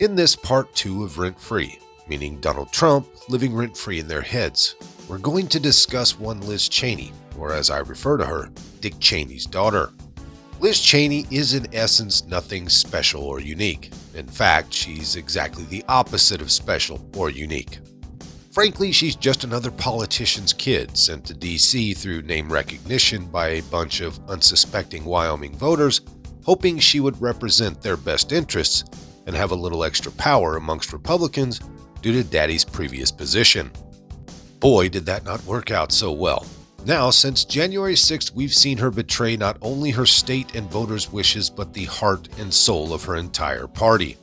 In this part 2 of Rent Free, meaning Donald Trump living rent-free in their heads, we're going to discuss one Liz Cheney, or as I refer to her, Dick Cheney's daughter. Liz Cheney is in essence nothing special or unique. In fact, she's exactly the opposite of special or unique. Frankly, she's just another politician's kid sent to DC through name recognition by a bunch of unsuspecting Wyoming voters, hoping she would represent their best interests and have a little extra power amongst Republicans due to Daddy's previous position. Boy, did that not work out so well. Now, since January 6th, we've seen her betray not only her state and voters' wishes, but the heart and soul of her entire party.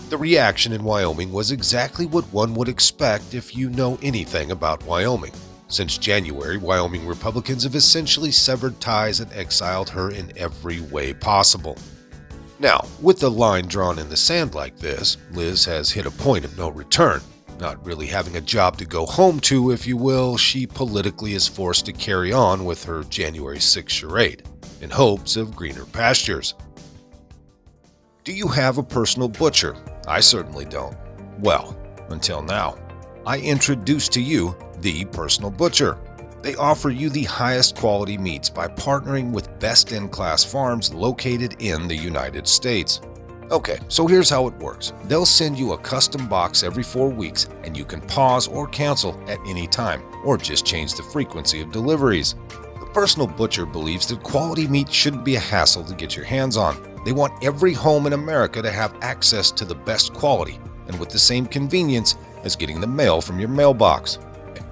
The reaction in Wyoming was exactly what one would expect if you know anything about Wyoming. Since January, Wyoming Republicans have essentially severed ties and exiled her in every way possible. Now, with the line drawn in the sand like this, Liz has hit a point of no return. Not really having a job to go home to, if you will, she politically is forced to carry on with her January 6th charade, in hopes of greener pastures. Do you have a personal butcher? I certainly don't. Well, until now. I introduce to you the Personal Butcher. They offer you the highest quality meats by partnering with best-in-class farms located in the United States. Okay, so here's how it works. They'll send you a custom box every 4 weeks, and you can pause or cancel at any time, or just change the frequency of deliveries. The Personal Butcher believes that quality meat shouldn't be a hassle to get your hands on. They want every home in America to have access to the best quality, and with the same convenience as getting the mail from your mailbox.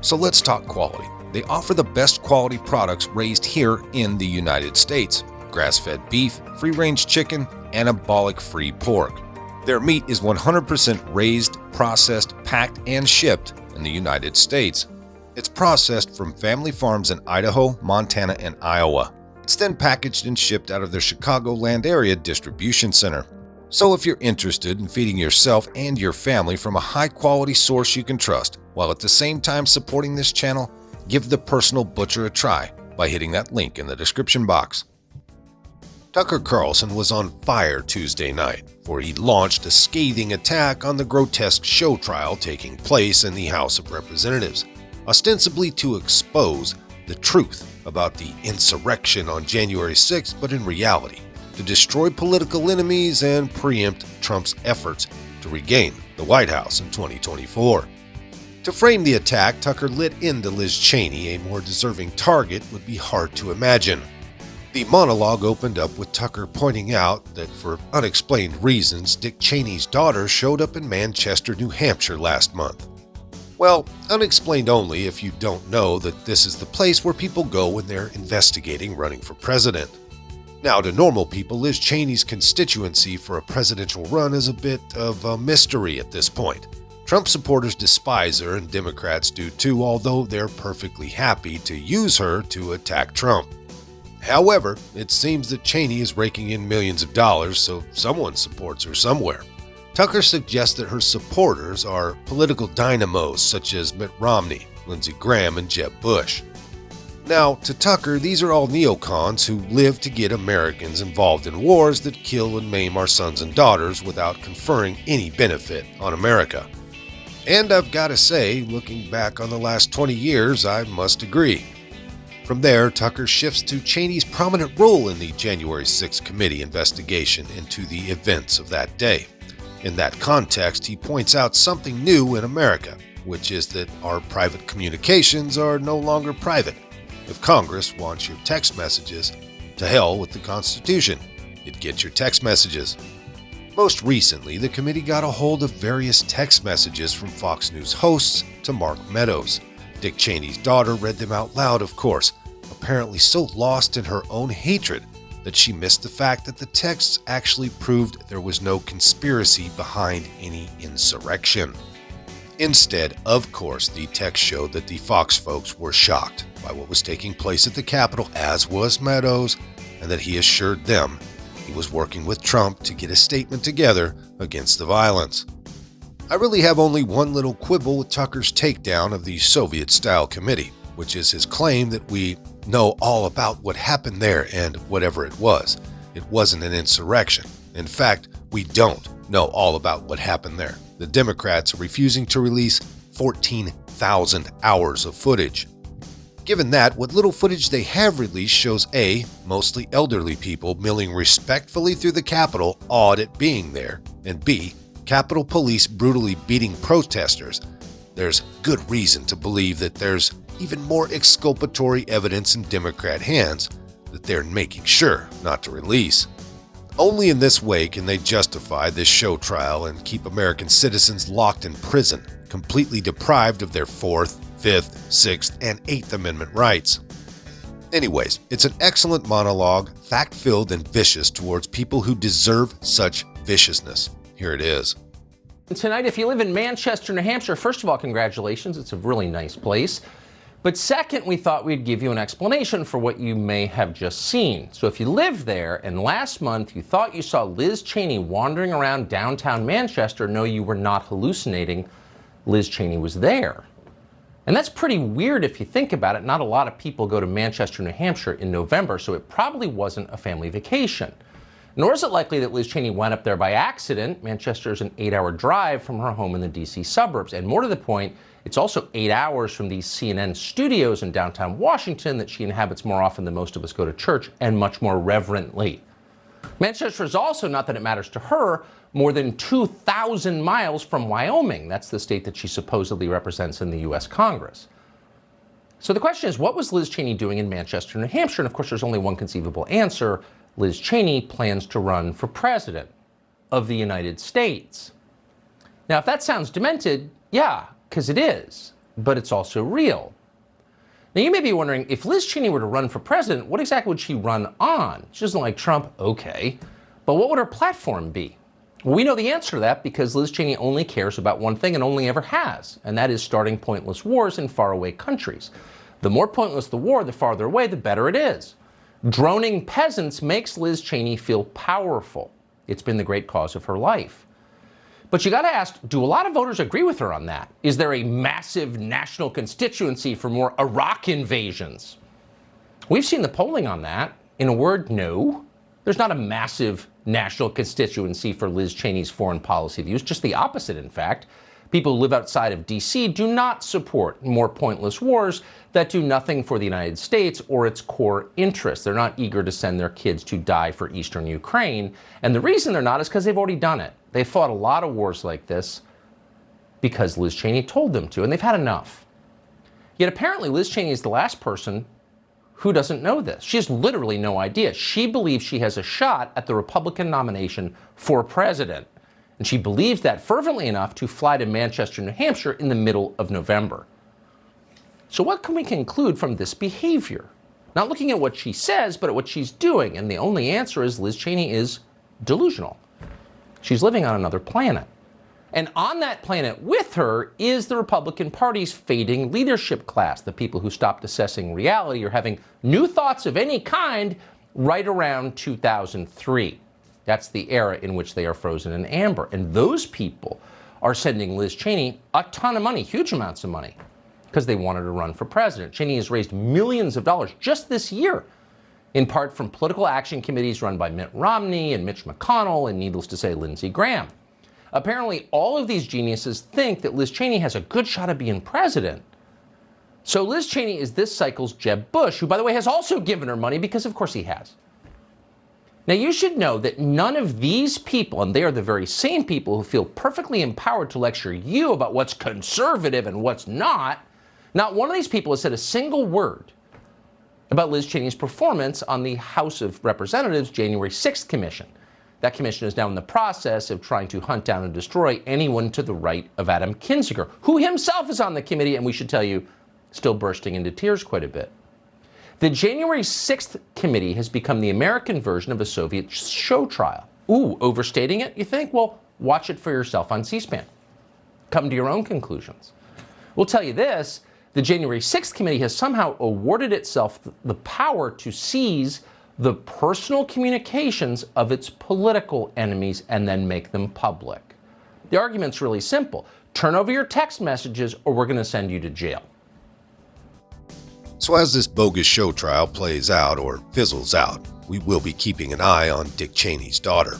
So let's talk quality. They offer the best quality products raised here in the United States. Grass-fed beef, free-range chicken, anabolic-free pork. Their meat is 100% raised, processed, packed, and shipped in the United States. It's processed from family farms in Idaho, Montana, and Iowa. It's then packaged and shipped out of their Chicagoland area distribution center. So if you're interested in feeding yourself and your family from a high-quality source you can trust, while at the same time supporting this channel, give the Personal Butcher a try by hitting that link in the description box. Tucker Carlson was on fire Tuesday night, for he launched a scathing attack on the grotesque show trial taking place in the House of Representatives, ostensibly to expose the truth about the insurrection on January 6th, but in reality, to destroy political enemies and preempt Trump's efforts to regain the White House in 2024. To frame the attack, Tucker lit into Liz Cheney, a more deserving target would be hard to imagine. The monologue opened up with Tucker pointing out that for unexplained reasons, Dick Cheney's daughter showed up in Manchester, New Hampshire last month. Well, unexplained only if you don't know that this is the place where people go when they're investigating running for president. Now, to normal people, Liz Cheney's constituency for a presidential run is a bit of a mystery at this point. Trump supporters despise her and Democrats do too, although they're perfectly happy to use her to attack Trump. However, it seems that Cheney is raking in millions of dollars, so someone supports her somewhere. Tucker suggests that her supporters are political dynamos such as Mitt Romney, Lindsey Graham, and Jeb Bush. Now, to Tucker, these are all neocons who live to get Americans involved in wars that kill and maim our sons and daughters without conferring any benefit on America. And I've got to say, looking back on the last 20 years, I must agree. From there, Tucker shifts to Cheney's prominent role in the January 6th committee investigation into the events of that day. In that context, he points out something new in America, which is that our private communications are no longer private. If Congress wants your text messages, to hell with the Constitution. It gets your text messages. Most recently, the committee got a hold of various text messages from Fox News hosts to Mark Meadows. Dick Cheney's daughter read them out loud, of course, apparently so lost in her own hatred that she missed the fact that the texts actually proved there was no conspiracy behind any insurrection. Instead, of course, the text showed that the Fox folks were shocked by what was taking place at the Capitol, as was Meadows, and that he assured them he was working with Trump to get a statement together against the violence. I really have only one little quibble with Tucker's takedown of the Soviet-style committee, which is his claim that we know all about what happened there and whatever it wasn't an insurrection. In fact, we don't know all about what happened there. The Democrats are refusing to release 14,000 hours of footage. Given that, what little footage they have released shows A, mostly elderly people milling respectfully through the Capitol, awed at being there, and B, Capitol Police brutally beating protesters. There's good reason to believe that there's even more exculpatory evidence in Democrat hands that they're making sure not to release. Only in this way can they justify this show trial and keep American citizens locked in prison, completely deprived of their 4th, 5th, 6th, and 8th Amendment rights. Anyways, it's an excellent monologue, fact-filled and vicious towards people who deserve such viciousness. Here it is. Tonight, if you live in Manchester, New Hampshire, first of all, congratulations. It's a really nice place. But second, we thought we'd give you an explanation for what you may have just seen. So if you live there and last month you thought you saw Liz Cheney wandering around downtown Manchester, no, you were not hallucinating. Liz Cheney was there. And that's pretty weird if you think about it. Not a lot of people go to Manchester, New Hampshire in November, so it probably wasn't a family vacation. Nor is it likely that Liz Cheney went up there by accident. Manchester is an 8-hour drive from her home in the D.C. suburbs. And more to the point, it's also 8 hours from these CNN studios in downtown Washington that she inhabits more often than most of us go to church, and much more reverently. Manchester is also, not that it matters to her, more than 2,000 miles from Wyoming. That's the state that she supposedly represents in the U.S. Congress. So the question is, what was Liz Cheney doing in Manchester, New Hampshire? And of course, there's only one conceivable answer. Liz Cheney plans to run for president of the United States. Now, if that sounds demented, yeah, because it is, but it's also real. Now, you may be wondering, if Liz Cheney were to run for president, what exactly would she run on? She doesn't like Trump, okay, but what would her platform be? Well, we know the answer to that because Liz Cheney only cares about one thing and only ever has, and that is starting pointless wars in faraway countries. The more pointless the war, the farther away, the better it is. Droning peasants makes Liz Cheney feel powerful. It's been the great cause of her life. But you got to ask, do a lot of voters agree with her on that? Is there a massive national constituency for more Iraq invasions? We've seen the polling on that. In a word, no. There's not a massive national constituency for Liz Cheney's foreign policy views, just the opposite, in fact. People who live outside of D.C. do not support more pointless wars that do nothing for the United States or its core interests. They're not eager to send their kids to die for eastern Ukraine. And the reason they're not is because they've already done it. They fought a lot of wars like this because Liz Cheney told them to, and they've had enough. Yet apparently Liz Cheney is the last person who doesn't know this. She has literally no idea. She believes she has a shot at the Republican nomination for president. And she believes that fervently enough to fly to Manchester, New Hampshire in the middle of November. So what can we conclude from this behavior? Not looking at what she says, but at what she's doing. And the only answer is Liz Cheney is delusional. She's living on another planet. And on that planet with her is the Republican Party's fading leadership class, the people who stopped assessing reality or having new thoughts of any kind right around 2003. That's the era in which they are frozen in amber. And those people are sending Liz Cheney a ton of money, huge amounts of money, because they want her to run for president. Cheney has raised millions of dollars just this year, in part from political action committees run by Mitt Romney and Mitch McConnell and, needless to say, Lindsey Graham. Apparently, all of these geniuses think that Liz Cheney has a good shot at being president. So Liz Cheney is this cycle's Jeb Bush, who, by the way, has also given her money because, of course, he has. Now, you should know that none of these people, and they are the very same people who feel perfectly empowered to lecture you about what's conservative and what's not one of these people has said a single word about Liz Cheney's performance on the House of Representatives January 6th commission. That commission is now in the process of trying to hunt down and destroy anyone to the right of Adam Kinzinger, who himself is on the committee, and we should tell you, still bursting into tears quite a bit. The January 6th committee has become the American version of a Soviet show trial. Ooh, overstating it, you think? Well, watch it for yourself on C-SPAN. Come to your own conclusions. We'll tell you this, the January 6th committee has somehow awarded itself the power to seize the personal communications of its political enemies and then make them public. The argument's really simple. Turn over your text messages or we're going to send you to jail. So as this bogus show trial plays out or fizzles out, we will be keeping an eye on Dick Cheney's daughter.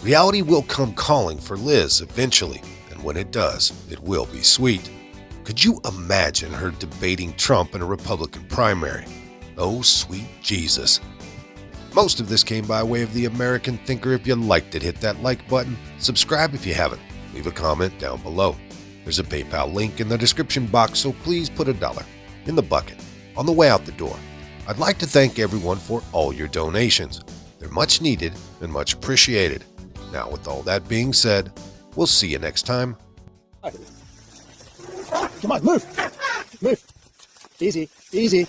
Reality will come calling for Liz eventually, and when it does, it will be sweet. Could you imagine her debating Trump in a Republican primary? Oh, sweet Jesus. Most of this came by way of the American Thinker. If you liked it, hit that like button. Subscribe if you haven't. Leave a comment down below. There's a PayPal link in the description box, so please put $1 in the bucket on the way out the door. I'd like to thank everyone for all your donations. They're much needed and much appreciated. Now, with all that being said, we'll see you next time. Come on, move. Move. Easy, easy.